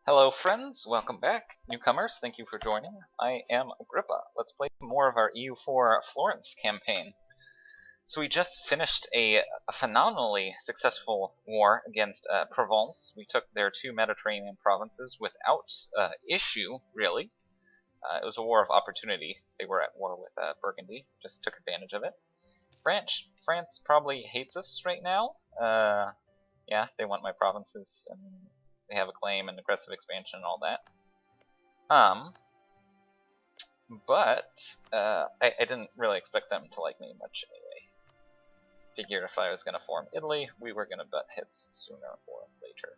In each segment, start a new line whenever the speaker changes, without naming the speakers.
Hello friends, welcome back. Newcomers, thank you for joining. I am Agrippa. Let's play some more of our EU4 Florence campaign. So we just finished a phenomenally successful war against Provence. We took their two Mediterranean provinces without issue, really. It was a war of opportunity. They were at war with Burgundy, just took advantage of it. France probably hates us right now. Yeah, they want my provinces, and they have a claim and aggressive expansion and all that. But I didn't really expect them to like me much anyway. Figured if I was going to form Italy, we were going to butt heads sooner or later.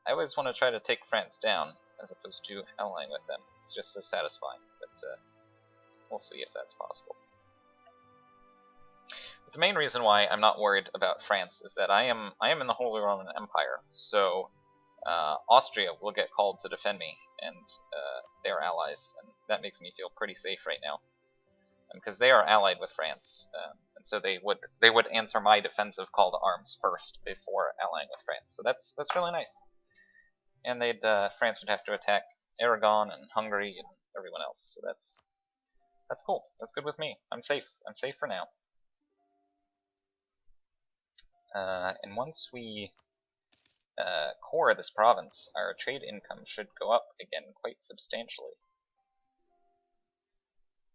I always want to try to take France down as opposed to allying with them. It's just so satisfying, but we'll see if that's possible. But the main reason why I'm not worried about France is that I am in the Holy Roman Empire, so Austria will get called to defend me, and they are allies, and that makes me feel pretty safe right now, because they are allied with France, and so they would answer my defensive call to arms first before allying with France. So that's really nice. And France would have to attack Aragon and Hungary and everyone else. So that's cool. That's good with me. I'm safe. I'm safe for now. And once we core this province, our trade income should go up again quite substantially.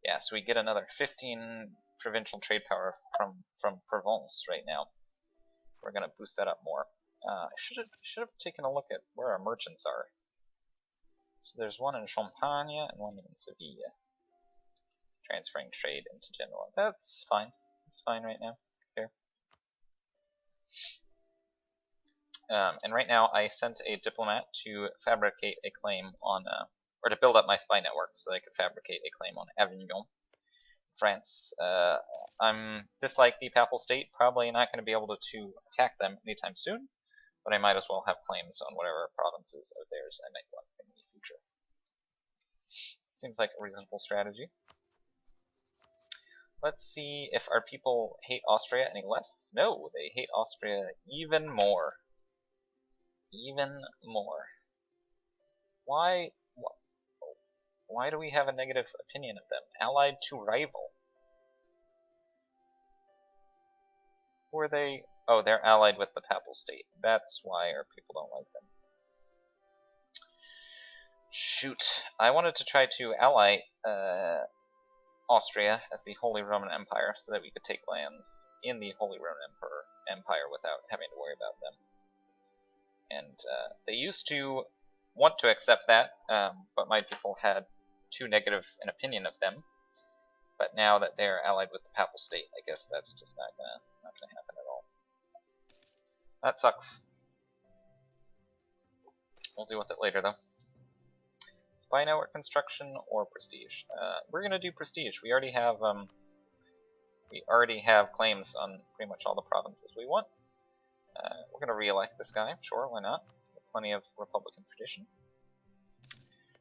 Yeah, so we get another 15 provincial trade power from Provence right now. We're gonna boost that up more. I should have taken a look at where our merchants are. So there's one in Champagne and one in Seville. Transferring trade into Genoa. That's fine. It's fine right now. Okay. And right now I sent a diplomat to fabricate a claim on, or to build up my spy network so that I could fabricate a claim on Avignon, France. I'm dislike the Papal State, probably not going to be able to attack them anytime soon, but I might as well have claims on whatever provinces of theirs I might want in the future. Seems like a reasonable strategy. Let's see if our people hate Austria any less. No, they hate Austria even more. Even more. Why do we have a negative opinion of them? Allied to rival. Who are they? Oh, they're allied with the Papal State. That's why our people don't like them. Shoot. I wanted to try to ally Austria as the Holy Roman Empire so that we could take lands in the Holy Roman Empire without having to worry about them. And they used to want to accept that, but my people had too negative an opinion of them. But now that they're allied with the Papal State, I guess that's just not gonna happen at all. That sucks. We'll deal with it later though. Spy network construction or prestige? We're gonna do prestige. We already have claims on pretty much all the provinces we want. We're gonna re-elect this guy. Sure, why not? Plenty of Republican tradition.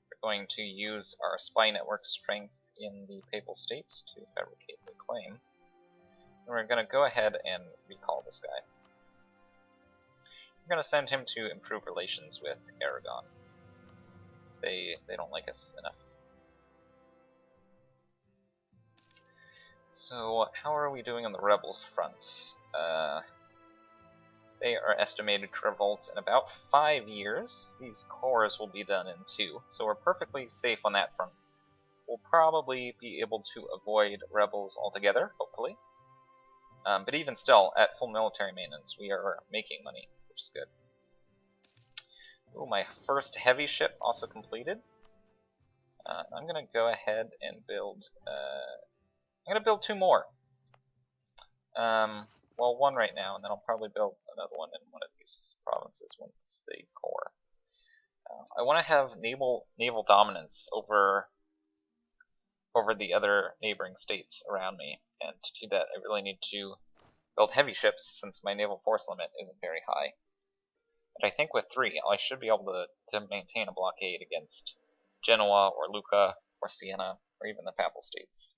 We're going to use our spy network strength in the Papal States to fabricate the claim. And we're gonna go ahead and recall this guy. We're gonna send him to improve relations with Aragon. They don't like us enough. So how are we doing on the rebels front? They are estimated to revolt in about 5 years. These cores will be done in 2, so we're perfectly safe on that front. We'll probably be able to avoid rebels altogether, hopefully. But even still, at full military maintenance, we are making money, which is good. Ooh, my first heavy ship also completed. I'm gonna go ahead and build. I'm gonna build 2 more. Well, 1 right now, and then I'll probably build another one in one of these provinces once they core. I want to have naval dominance over the other neighboring states around me, and to do that, I really need to build heavy ships since my naval force limit isn't very high. But I think with 3, I should be able to maintain a blockade against Genoa or Lucca or Siena or even the Papal States.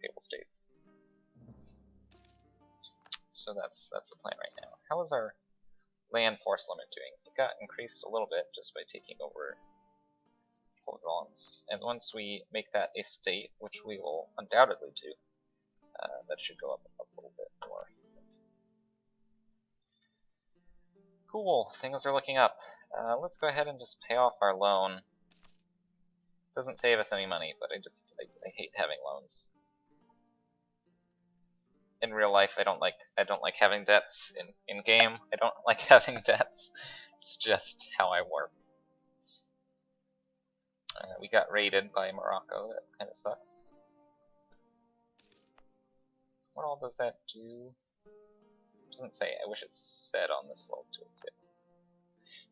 So that's the plan right now. How is our land force limit doing? It got increased a little bit just by taking over Florence. And once we make that a state, which we will undoubtedly do, that should go up a little bit more. Cool, things are looking up. Let's go ahead and just pay off our loan. Doesn't save us any money, but I hate having loans. In real life, I don't like having debts. In game, I don't like having debts. It's just how I work. We got raided by Morocco. That kind of sucks. What all does that do? Doesn't say. I wish it said on this little tooltip.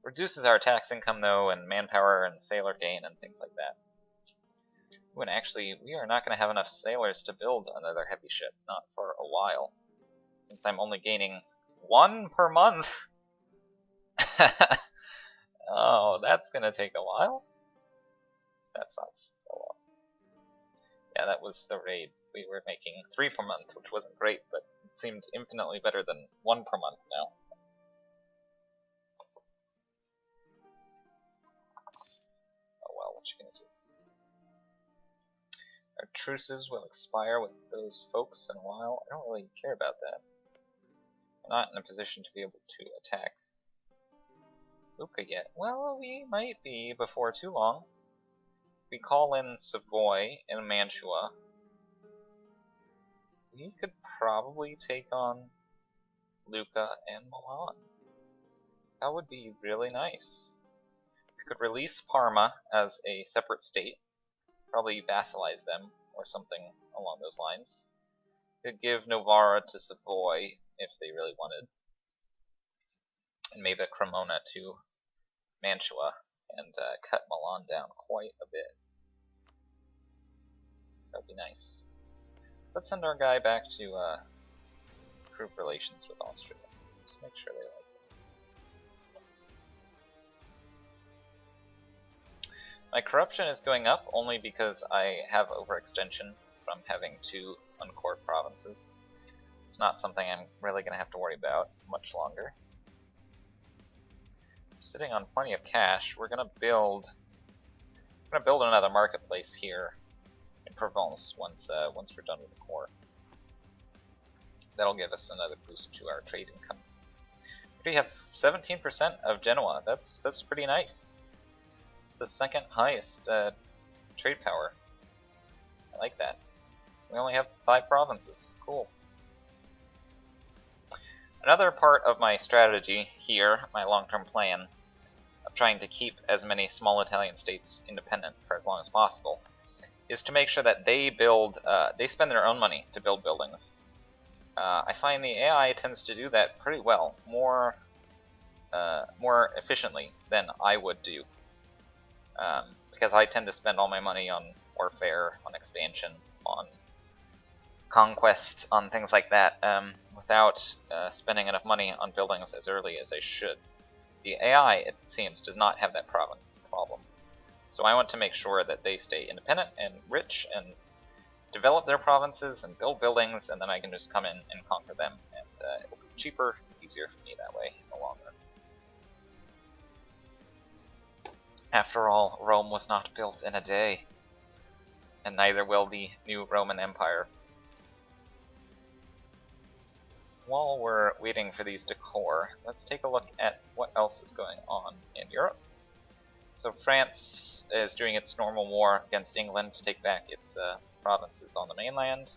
Reduces our tax income though, and manpower and sailor gain and things like that. Ooh, and actually, we are not going to have enough sailors to build another heavy ship, not for a while, since I'm only gaining 1 per month. Oh, that's going to take a while. That's not a lot. Yeah, that was the raid. We were making 3 per month, which wasn't great, but it seemed infinitely better than 1 per month now. Oh well, what you gonna do? Our truces will expire with those folks in a while. I don't really care about that. I'm not in a position to be able to attack Lucca yet. Well, we might be before too long. We call in Savoy and Mantua. We could probably take on Lucca and Milan. That would be really nice. We could release Parma as a separate state. Probably vassalize them or something along those lines. Could give Novara to Savoy if they really wanted. And maybe Cremona to Mantua and cut Milan down quite a bit. That would be nice. Let's send our guy back to improve relations with Austria. Just make sure they like this. My corruption is going up only because I have overextension from having 2 uncored provinces. It's not something I'm really going to have to worry about much longer. Sitting on plenty of cash, we're going to build another marketplace here in Provence once we're done with the core. That'll give us another boost to our trade income. We have 17% of Genoa. That's pretty nice. It's the 2nd highest trade power. I like that. We only have 5 provinces. Cool. Another part of my strategy here, my long-term plan, of trying to keep as many small Italian states independent for as long as possible, is to make sure that they spend their own money to build buildings. I find the AI tends to do that pretty well, more efficiently than I would do, because I tend to spend all my money on warfare, on expansion, on conquest, on things like that, without spending enough money on buildings as early as I should. The AI, it seems, does not have that problem. So I want to make sure that they stay independent and rich and develop their provinces and build buildings, and then I can just come in and conquer them, and it'll be cheaper and easier for me that way in the long run. After all, Rome was not built in a day, and neither will the new Roman Empire. While we're waiting for these to core, let's take a look at what else is going on in Europe. So France is doing its normal war against England to take back its provinces on the mainland.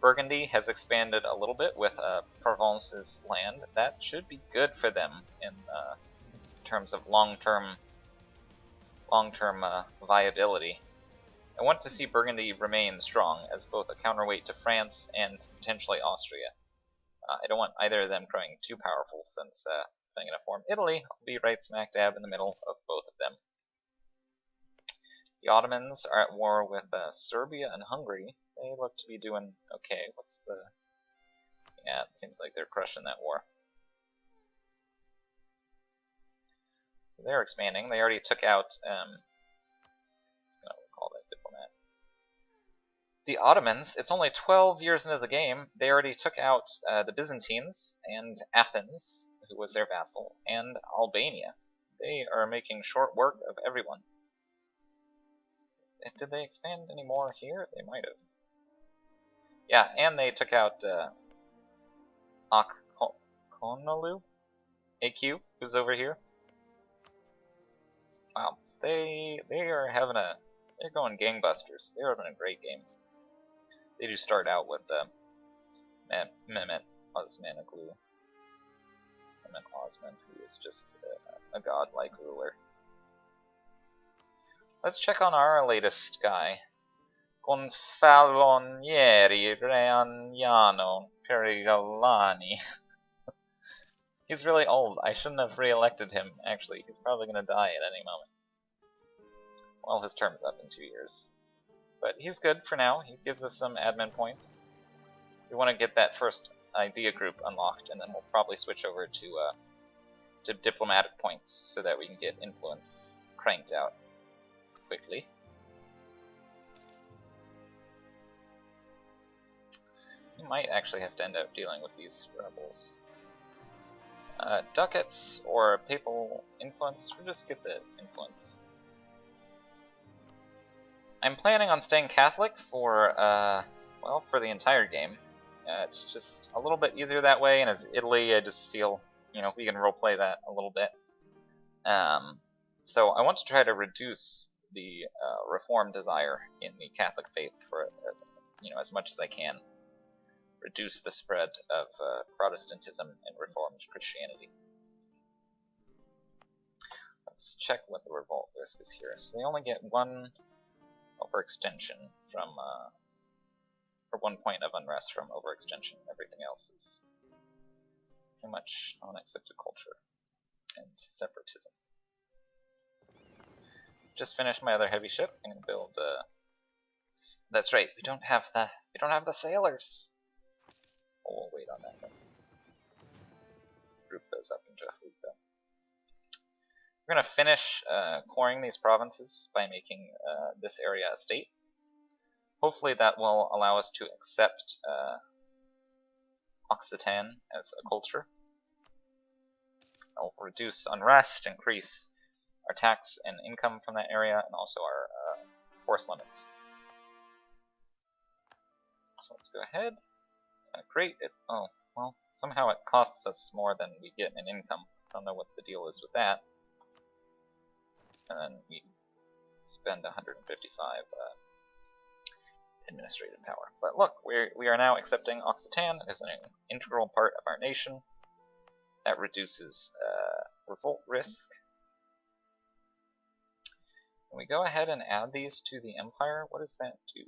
Burgundy has expanded a little bit with Provence's land. That should be good for them in terms of long-term viability. I want to see Burgundy remain strong as both a counterweight to France and potentially Austria. I don't want either of them growing too powerful, since if I'm going to form Italy, I'll be right smack dab in the middle of both of them. The Ottomans are at war with Serbia and Hungary. They look to be doing okay. Yeah, it seems like they're crushing that war. So they're expanding. They already took out, what's going to call that, The Ottomans, it's only 12 years into the game, they already took out the Byzantines and Athens, who was their vassal, and Albania. They are making short work of everyone. Did they expand any more here? They might have. Yeah, and they took out Akonolu? AQ, who's over here. Wow, they are having they're going gangbusters. They're having a great game. They do start out with Mehmet Osmanoglu. Mehmet Osman, who is just a godlike ruler. Let's check on our latest guy. Gonfalonieri Reagnano Perigolani. He's really old. I shouldn't have re-elected him, actually. He's probably going to die at any moment. Well, his term's up in 2 years. But he's good for now. He gives us some admin points. We want to get that first idea group unlocked, and then we'll probably switch over to diplomatic points so that we can get influence cranked out quickly. We might actually have to end up dealing with these rebels. Ducats or papal influence, we'll just get the influence. I'm planning on staying Catholic for, well, for the entire game. It's just a little bit easier that way, and as Italy, I just feel, you know, we can roleplay that a little bit. So I want to try to reduce the reform desire in the Catholic faith for, you know, as much as I can. Reduce the spread of Protestantism and Reformed Christianity. Let's check what the revolt risk is here. So they only get 1 overextension from, or 1 point of unrest from overextension. Everything else is pretty much unaccepted culture and separatism. Just finished my other heavy ship. I'm gonna build. That's right. We don't have the sailors. Oh, we'll wait on that one. Group those up into a fleet though. We're gonna finish coring these provinces by making this area a state. Hopefully that will allow us to accept Occitan as a culture. It'll reduce unrest, increase our tax and income from that area, and also our force limits. So let's go ahead. Great. Oh, well, somehow it costs us more than we get in income. I don't know what the deal is with that. And then we spend 155 administrative power. But look, we are now accepting Occitan as an integral part of our nation. That reduces revolt risk. Can we go ahead and add these to the empire? What does that do?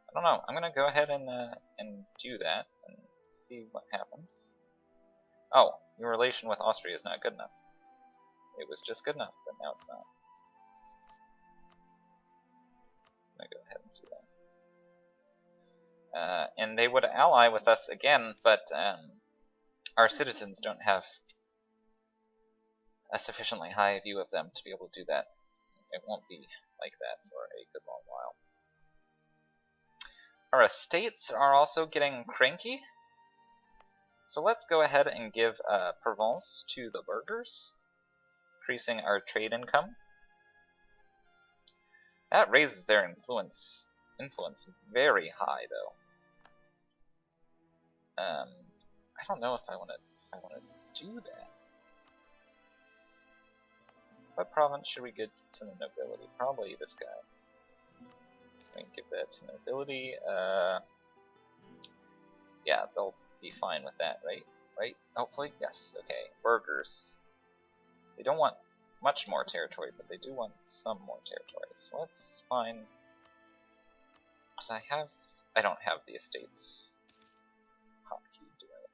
I don't know. I'm gonna go ahead and do that and see what happens. Oh, your relation with Austria is not good enough. It was just good enough, but now it's not. I'm gonna go ahead and do that. And they would ally with us again, but our citizens don't have a sufficiently high view of them to be able to do that. It won't be like that for a good long while. Our estates are also getting cranky. So let's go ahead and give Provence to the burghers, increasing our trade income. That raises their influence very high, though. I don't know if I want to do that. What province should we give to the nobility? Probably this guy. We can give that to nobility. Yeah, they'll be fine with that, right? Right? Hopefully? Yes. Okay. Burghers. They don't want much more territory, but they do want some more territory. So let's find... I don't have the estates hotkey, do I?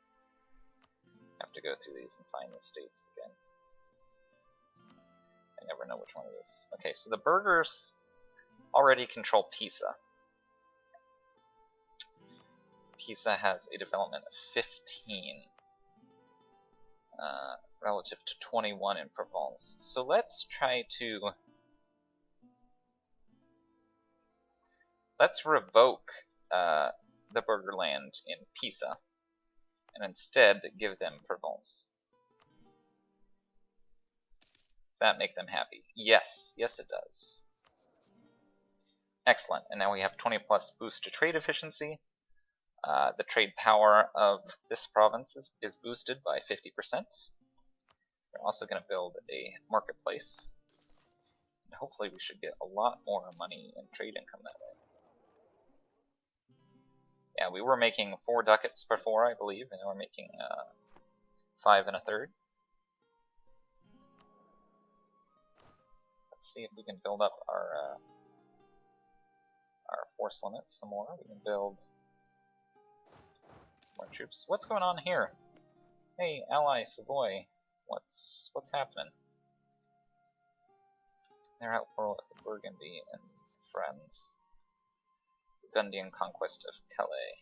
Have to go through these and find the estates again. I never know which one it is. Okay, so the burghers already control Pisa. Pisa has a development of 15 relative to 21 in Provence. So let's try to Let's revoke the Burgerland in Pisa, and instead give them Provence. Does that make them happy? Yes, yes it does. Excellent, and now we have 20 plus boost to trade efficiency. The trade power of this province is boosted by 50%. We're also going to build a marketplace. And hopefully we should get a lot more money in trade income that way. Yeah, we were making 4 ducats before, I believe, and now we're making 5 1/3. Let's see if we can build up our force limits some more. We can build more troops. What's going on here? Hey, ally Savoy, what's happening? They're out for Burgundy and friends. Burgundian conquest of Calais.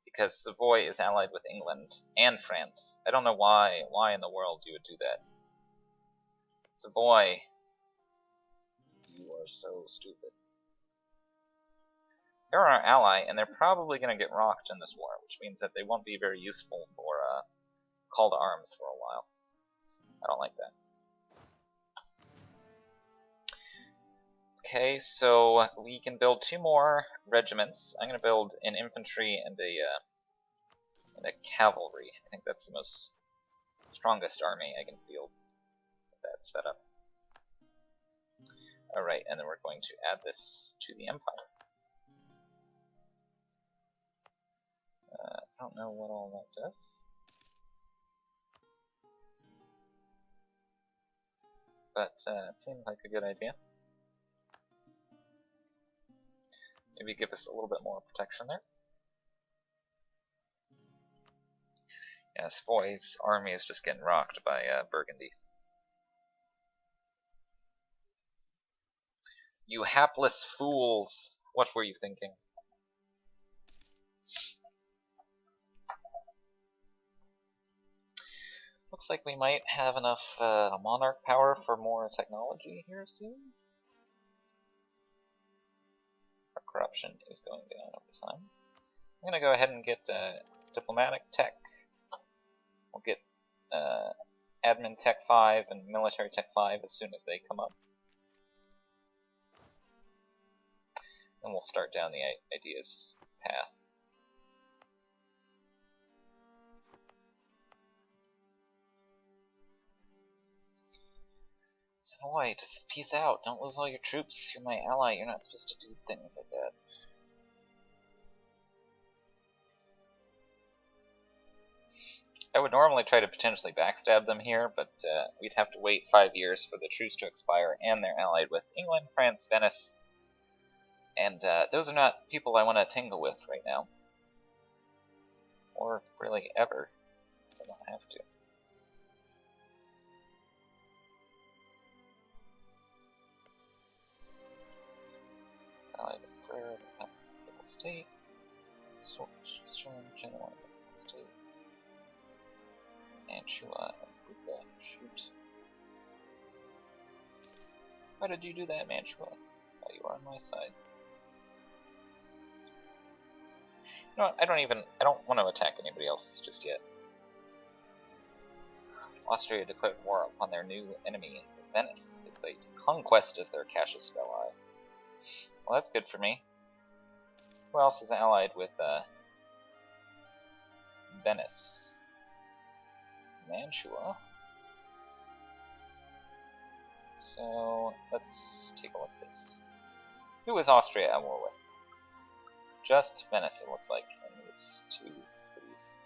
Because Savoy is allied with England and France. I don't know why in the world you would do that. Savoy, you are so stupid. They're our ally, and they're probably going to get rocked in this war, which means that they won't be very useful for call to arms for a while. I don't like that. Okay, so we can build 2 more regiments. I'm going to build an infantry and a cavalry. I think that's the most strongest army I can field with that setup. Alright, and then we're going to add this to the empire. I don't know what all that does. But it seems like a good idea. Maybe give us a little bit more protection there. Yeah, Savoy's army is just getting rocked by Burgundy. You hapless fools! What were you thinking? Looks like we might have enough monarch power for more technology here soon. Our corruption is going down over time. I'm going to go ahead and get diplomatic tech. We'll get admin tech 5 and military tech 5 as soon as they come up. And we'll start down the ideas path. Savoy, just peace out. Don't lose all your troops. You're my ally. You're not supposed to do things like that. I would normally try to potentially backstab them here, but we'd have to wait 5 years for the truce to expire, and they're allied with England, France, Venice, and those are not people I want to tangle with right now. Or really ever. I don't have to. Allied with Frere, Papal State, General State, Mantua, and Buka. Shoot. Why did you do that, Mantua? Oh, you are on my side. You know what, I don't want to attack anybody else just yet. Austria declared war upon their new enemy, Venice. They cite conquest as their Cassius Belli. Well, that's good for me. Who else is allied with Venice? Mantua. So let's take a look at this. Who is Austria at war with? Just Venice, it looks like, in these 2 cities.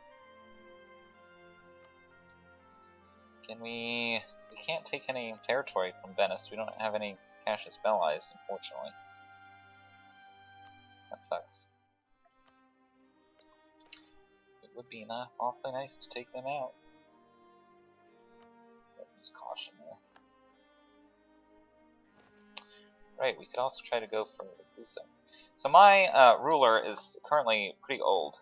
Can we can't take any territory from Venice. We don't have any Cassius Belli, unfortunately. That sucks. It would be awfully nice to take them out. Use caution there. Right, we could also try to go for Busa. So my ruler is currently pretty old.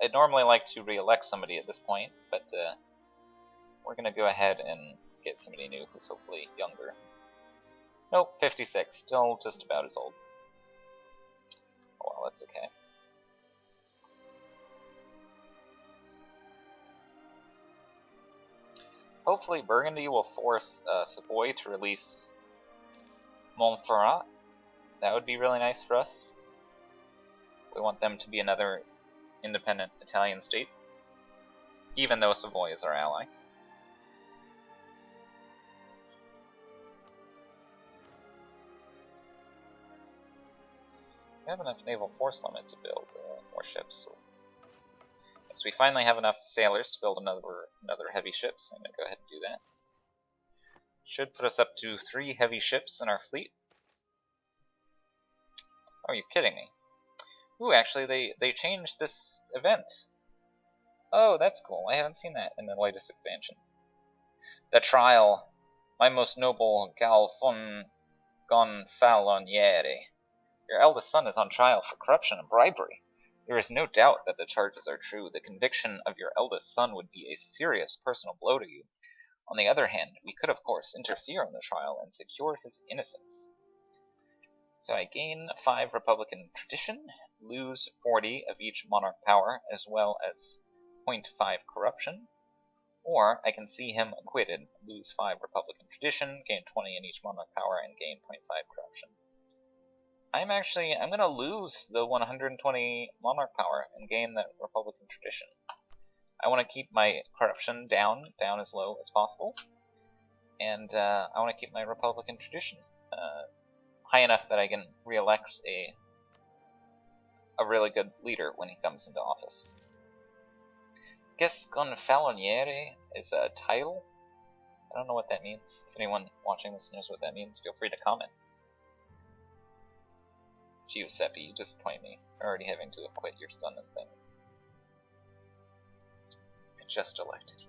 I'd normally like to re-elect somebody at this point, but we're going to go ahead and get somebody new who's hopefully younger. Nope, 56, still just about as old. Oh well, that's okay. Hopefully Burgundy will force Savoy to release Montferrat. That would be really nice for us. We want them to be another independent Italian state, even though Savoy is our ally. We have enough naval force limit to build more ships. So yes, we finally have enough sailors to build another heavy ship, so I'm going to go ahead and do that. Should put us up to 3 heavy ships in our fleet. Oh, you're kidding me. Ooh, actually, they changed this event. Oh, that's cool. I haven't seen that in the latest expansion. The trial. My most noble Gonfaloniere. Your eldest son is on trial for corruption and bribery. There is no doubt that the charges are true. The conviction of your eldest son would be a serious personal blow to you. On the other hand, we could of course interfere in the trial and secure his innocence. So I gain 5 Republican tradition, lose 40 of each monarch power, as well as 0.5 corruption. Or I can see him acquitted, lose 5 Republican tradition, gain 20 in each monarch power, and gain 0.5 corruption. I'm going to lose the 120 monarch power and gain the Republican tradition. I want to keep my corruption down as low as possible, and I want to keep my Republican tradition high enough that I can re-elect a really good leader when he comes into office. Guess Gonfaloniere is a title? I don't know what that means. If anyone watching this knows what that means, feel free to comment. Giuseppe, you disappoint me. Already having to acquit your son and things. I just elected you.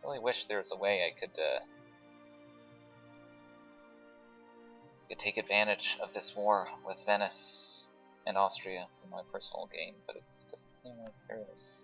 I really wish there was a way I could take advantage of this war with Venice and Austria for my personal gain, but it doesn't seem like there is.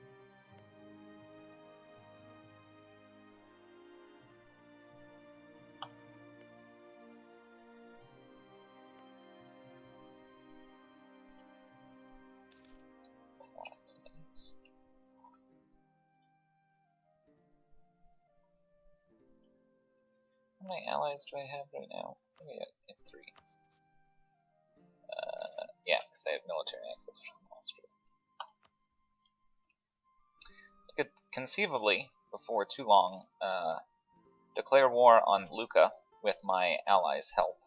How many allies do I have right now? I think I have 3. Yeah, because I have military access from Austria. I could conceivably, before too long, declare war on Lucca with my allies' help.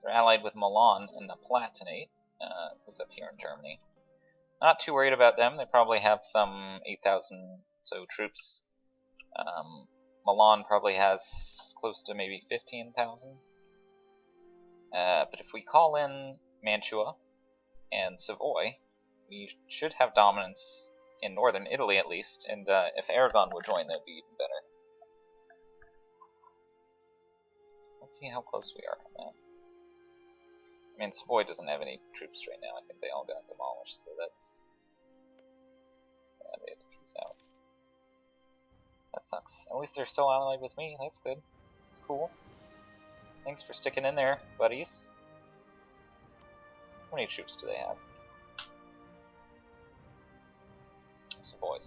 They're allied with Milan in the Palatinate, who's up here in Germany. Not too worried about them. They probably have some 8,000 so troops. Milan probably has close to maybe 15,000. But if we call in Mantua and Savoy, we should have dominance in northern Italy at least, and if Aragon would join, that would be even better. Let's see how close we are on that. I mean, Savoy doesn't have any troops right now. I think they all got demolished, so that's... yeah, they had to peace out. That sucks. At least they're still allied with me. That's good. That's cool. Thanks for sticking in there, buddies. How many troops do they have? Savoy.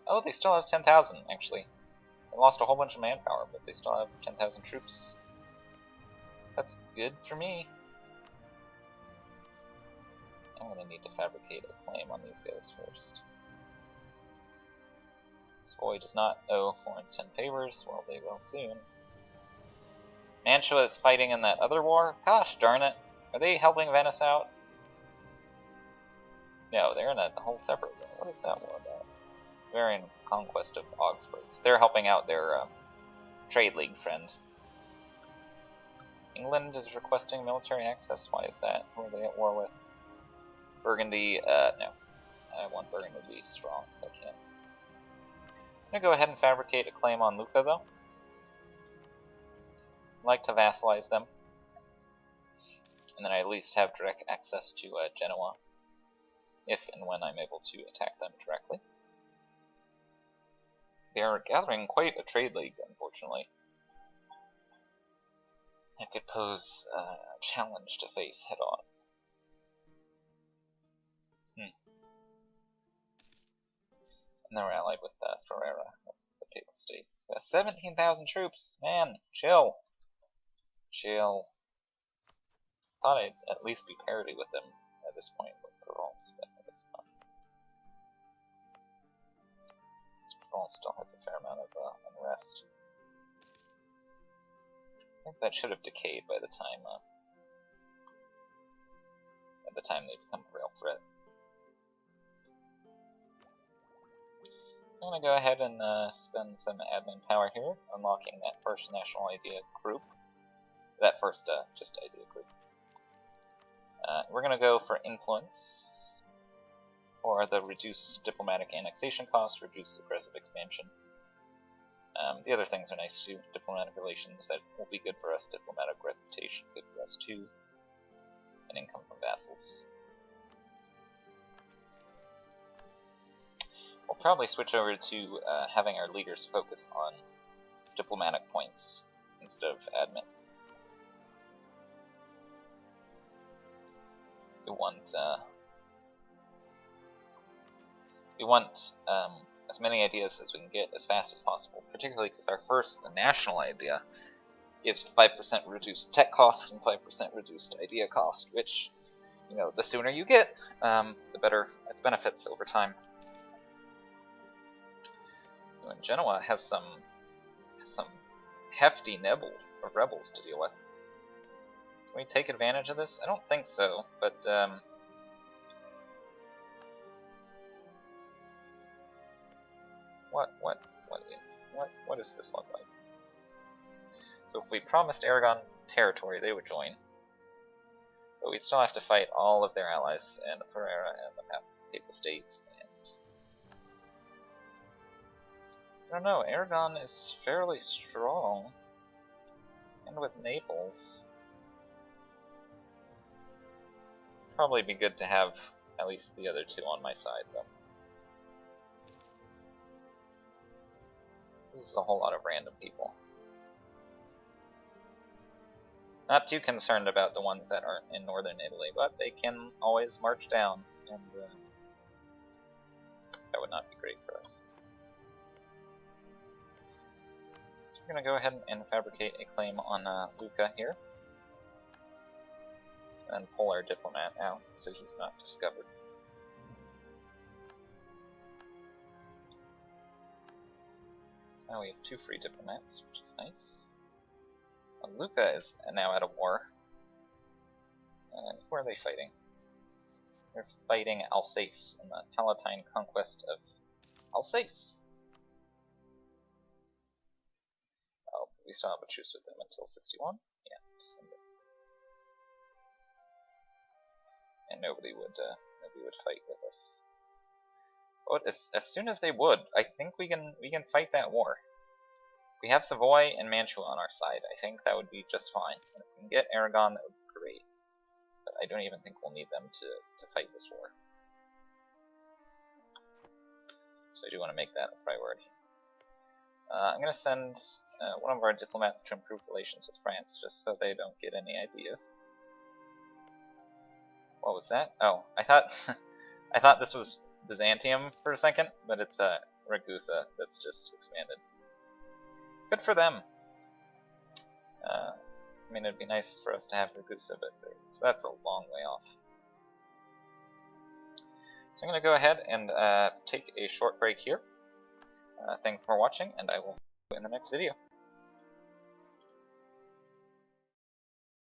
Oh, they still have 10,000, actually. They lost a whole bunch of manpower, but they still have 10,000 troops. That's good for me. I'm gonna need to fabricate a claim on these guys first. Savoy does not owe Florence 10 favors. Well, they will soon. Mantua is fighting in that other war? Gosh darn it. Are they helping Venice out? No, they're in a whole separate war. What is that war about? Bavarian conquest of Augsburg. So they're helping out their trade league friend. England is requesting military access. Why is that? Who are they at war with? Burgundy, no. I want Burgundy to be strong if I can. I'm gonna go ahead and fabricate a claim on Lucca though. I'd like to vassalize them. And then I at least have direct access to Genoa, if and when I'm able to attack them directly. They are gathering quite a trade league, unfortunately. It could pose a challenge to face head on. And then we're allied with Ferrera, the Papal State. 17,000 troops! Man, chill. Chill. Thought I'd at least be parity with them at this point with Florence, but I guess not. Florence still has a fair amount of unrest. I think that should have decayed by the time they become a real threat. So I'm gonna go ahead and spend some admin power here, unlocking that first national idea group. That first just idea group. We're gonna go for influence, or the reduced diplomatic annexation cost, reduced aggressive expansion. The other things are nice too. Diplomatic relations, that will be good for us. Diplomatic reputation, good for us too. And income from vassals. We'll probably switch over to having our leaders focus on diplomatic points instead of admin. We want as many ideas as we can get as fast as possible, particularly because our first national idea gives 5% reduced tech cost and 5% reduced idea cost, which, you know, the sooner you get, the better its benefits over time. And Genoa has some hefty rebels to deal with. Can we take advantage of this? I don't think so, but what does this look like? So if we promised Aragon territory, they would join, but we'd still have to fight all of their allies and Ferrera and the Papal State. And I don't know. Aragon is fairly strong, and with Naples, probably be good to have at least the other two on my side, though. This is a whole lot of random people. Not too concerned about the ones that aren't in northern Italy, but they can always march down, and that would not be great for us. So we're going to go ahead and fabricate a claim on Lucca here, and pull our diplomat out so he's not discovered. Now we have 2 free diplomats, which is nice. Lucca is now at a war. Who are they fighting? They're fighting Alsace in the Palatine conquest of Alsace. Oh, we still have a truce with them until 61? Yeah, December. And nobody would fight with us. But as soon as they would, I think we can fight that war. If we have Savoy and Mantua on our side, I think that would be just fine. And if we can get Aragon, that would be great. But I don't even think we'll need them to fight this war. So I do want to make that a priority. I'm going to send one of our diplomats to improve relations with France, just so they don't get any ideas. What was that? Oh, I thought this was Byzantium for a second, but it's Ragusa that's just expanded. Good for them. I mean, it'd be nice for us to have Ragusa, but that's a long way off. So I'm going to go ahead and take a short break here. Thanks for watching, and I will see you in the next video.